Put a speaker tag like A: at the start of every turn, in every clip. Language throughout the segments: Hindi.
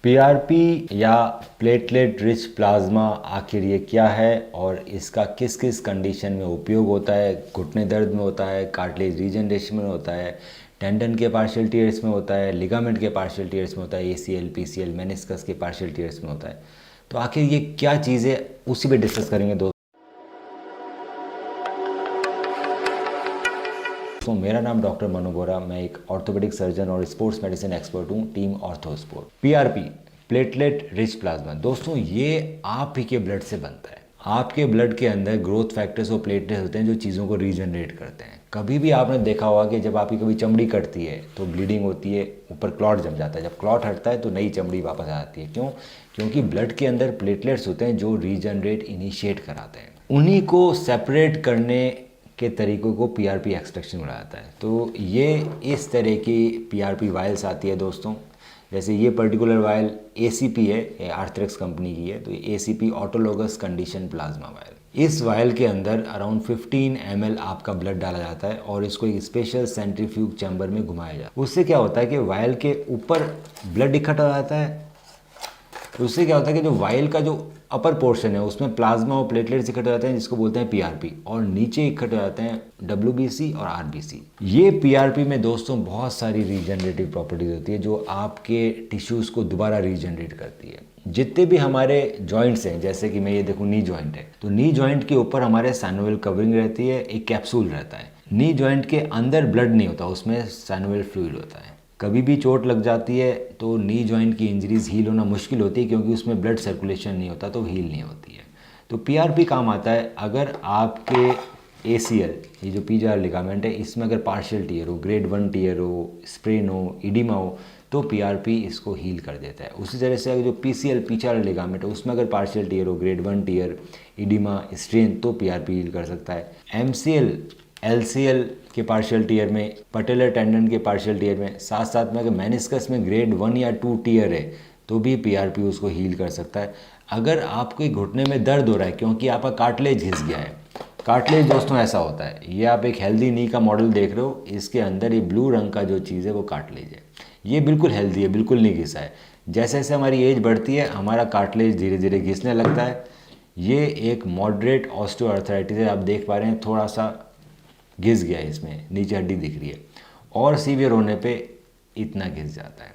A: पीआरपी या प्लेटलेट रिच प्लाज्मा आखिर ये क्या है और इसका किस किस कंडीशन में उपयोग होता है। घुटने दर्द में होता है, कार्टिलेज रीजनरेशन में होता है, टेंडन के पार्शियल टीयर्स में होता है, लिगामेंट के पार्शियल टीयर्स में होता है, एसीएल पीसीएल मेनिस्कस के पार्शियल टीयर्स में होता है। तो आखिर ये क्या चीज़ है उसी पे डिस्कस करेंगे दोस्तों। तो मेरा नाम डॉक्टर मनु बोरा, मैं एक ऑर्थोपेडिक सर्जन और स्पोर्ट्स मेडिसिन एक्सपर्ट हूँ, team Orthosport. PRP platelet rich plasma दोस्तों, ये आप ही के ब्लड से बनता है। आपके ब्लड के अंदर ग्रोथ फैक्टर्स और प्लेटलेट्स होते हैं जो चीज़ों को रीजनरेट करते हैं। कभी भी आपने देखा होगा कि जब आपकी कभी चमड़ी कटती है तो ब्लीडिंग होती है, ऊपर क्लॉट जम जाता है। जब क्लॉट हटता है तो नई चमड़ी वापस आ जाती है। क्यों? क्योंकि ब्लड के अंदर प्लेटलेट्स होते हैं जो रीजनरेट इनिशिएट कराते हैं। उन्हीं को सेपरेट करने के तरीकों को पीआरपी एक्सट्रैक्शन बोला जाता है। तो ये इस तरह की पीआरपी वायल्स आती है दोस्तों। जैसे ये पर्टिकुलर वायल एसीपी है, ये आर्थरेक्स कंपनी की है। तो ये ACP autologous condition plasma vial. इस वायल के अंदर अराउंड 15 ml आपका ब्लड डाला जाता है और इसको एक स्पेशल सेंट्रीफ्यूज चैम्बर में घुमाया जाता है। उससे क्या होता है कि वायल के ऊपर ब्लड इकट्ठा हो जाता है। तो उससे क्या होता है कि जो वायल का जो अपर पोर्शन है उसमें प्लाज्मा और प्लेटलेट्स इकट्ठे हो जाते हैं जिसको बोलते हैं पीआरपी, और नीचे इकट्ठे हो जाते हैं डब्ल्यूबीसी और आरबीसी। ये पीआरपी में दोस्तों बहुत सारी रीजनरेटिव प्रॉपर्टीज होती है जो आपके टिश्यूज़ को दोबारा रीजनरेट करती है। जितने भी हमारे जॉइंट्स हैं, जैसे कि मैं ये देखूँ नी जॉइंट है, तो नी जॉइंट के ऊपर हमारे सैनोवियल कवरिंग रहती है, एक कैप्सूल रहता है। नी जॉइंट के अंदर ब्लड नहीं होता, उसमें सैनोवियल फ्लूइड होता है। कभी भी चोट लग जाती है तो नी जॉइंट की इंजरीज हील होना मुश्किल होती है क्योंकि उसमें ब्लड सर्कुलेशन नहीं होता, तो हील नहीं होती है। तो पीआरपी काम आता है अगर आपके एसीएल, ये जो पीजार लिगामेंट है, इसमें अगर पार्शियल टीयर हो, ग्रेड 1 टीयर हो, स्प्रेन हो, इडिमा हो, तो पीआरपी इसको हील कर देता है। उसी तरह से अगर जो पीसीएल पीचार लिगामेंट है उसमें अगर पार्शियल टीयर हो, ग्रेड 1 टीयर, इडिमा, स्ट्रेन, तो पीआरपी हील कर सकता है। एमसीएल एलसीएल के पार्शियल टीयर में, पटेलर टेंडन के पार्शियल टीयर में, साथ साथ में अगर मेनिस्कस में ग्रेड 1 या 2 टीयर है तो भी पीआरपी उसको हील कर सकता है। अगर आपके घुटने में दर्द हो रहा है क्योंकि आपका कार्टिलेज घिस गया है, कार्टिलेज दोस्तों ऐसा होता है, ये आप एक हेल्दी नी का मॉडल देख रहे हो, इसके अंदर ये ब्लू रंग का जो चीज़ है वो कार्टिलेज है। ये बिल्कुल हेल्दी है, बिल्कुल नहीं घिसा है। जैसे जैसे हमारी एज बढ़ती है हमारा कार्टिलेज धीरे धीरे घिसने लगता है। ये एक मॉडरेट ऑस्टियोआर्थराइटिस है, आप देख पा रहे हैं थोड़ा सा घिस गया है, इसमें नीचे हड्डी दिख रही है, और सीवियर होने पे इतना घिस जाता है,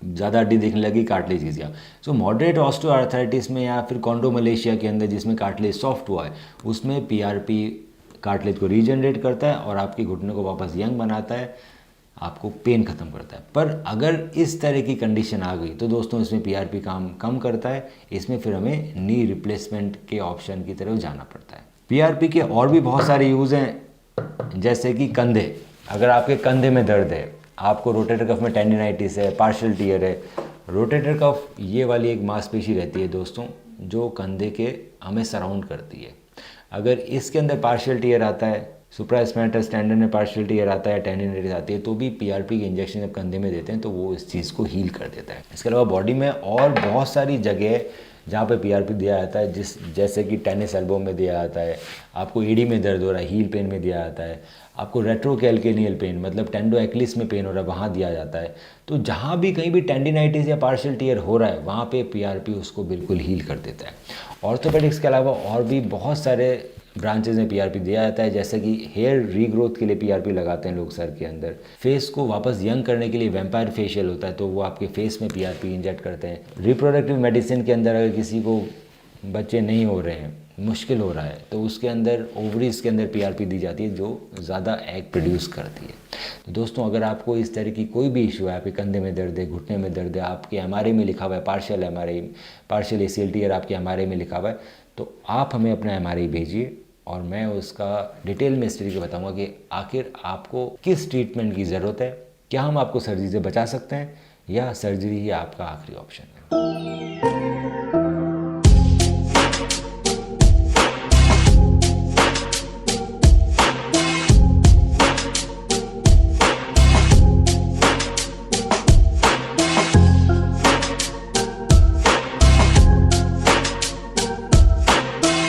A: ज़्यादा हड्डी दिखने लगी, कार्टिलेज घिस गया। सो मॉडरेट ऑस्टियोआर्थराइटिस में या फिर कॉन्डोमलेशिया के अंदर जिसमें कार्टिलेज सॉफ्ट हुआ है, उसमें पीआरपी कार्टिलेज को रीजनरेट करता है और आपके घुटने को वापस यंग बनाता है, आपको पेन ख़त्म करता है। पर अगर इस तरह की कंडीशन आ गई तो दोस्तों इसमें पीआरपी काम कम करता है। इसमें फिर हमें नी रिप्लेसमेंट के ऑप्शन की तरफ जाना पड़ता है। पीआरपी के और भी बहुत सारे यूज़ हैं, जैसे कि कंधे। अगर आपके कंधे में दर्द है, आपको रोटेटर कफ में टेंडिनाइटिस है, पार्शियल टीयर है। रोटेटर कफ ये वाली एक मांसपेशी रहती है दोस्तों जो कंधे के हमें सराउंड करती है। अगर इसके अंदर पार्शियल टीयर आता है, सुप्रास्पैइनस टेंडन में पार्शियल टीयर आता है, टेंडिनाइटिस आती है, तो भी पीआरपी के इंजेक्शन जब कंधे में देते हैं तो वो इस चीज़ को हील कर देता है। इसके अलावा बॉडी में और बहुत सारी जगह जहाँ पे पीआरपी दिया जाता है, जैसे कि टेनिस एल्बो में दिया जाता है, आपको ईडी में दर्द हो रहा है, हील पेन में दिया जाता है, आपको रेट्रोकैल्केनियल पेन मतलब टेंडो एक्लिस में पेन हो रहा है, वहाँ दिया जाता है। तो जहाँ भी कहीं भी टेंडिनाइटिस या पार्शियल टीयर हो रहा है वहाँ पे पीआरपी उसको बिल्कुल हील कर देता है। ऑर्थोपेडिक्स के अलावा और भी बहुत सारे ब्रांचेज में पीआरपी दिया जाता है, जैसे कि हेयर रीग्रोथ के लिए पीआरपी लगाते हैं लोग सर के अंदर। फेस को वापस यंग करने के लिए वैम्पायर फेशियल होता है, तो वो आपके फेस में पीआरपी इंजेक्ट करते हैं। रिप्रोडक्टिव मेडिसिन के अंदर अगर किसी को बच्चे नहीं हो रहे हैं, मुश्किल हो रहा है, तो उसके अंदर ओवरीज के अंदर पीआरपी दी जाती है जो ज़्यादा एग प्रोड्यूस करती है। तो दोस्तों अगर आपको इस तरह की कोई भी इशू है, आपके कंधे में दर्द है, घुटने में दर्द है, आपके एमआरआई में लिखा हुआ है partial MRI, partial ACL tear आपके एमआरआई में लिखा हुआ है, तो आप हमें अपना एमआरआई भेजिए और मैं उसका डिटेल में इस तरीके बताऊँगा कि आखिर आपको किस ट्रीटमेंट की ज़रूरत है, क्या हम आपको सर्जरी से बचा सकते हैं या सर्जरी ही आपका आखिरी ऑप्शन है।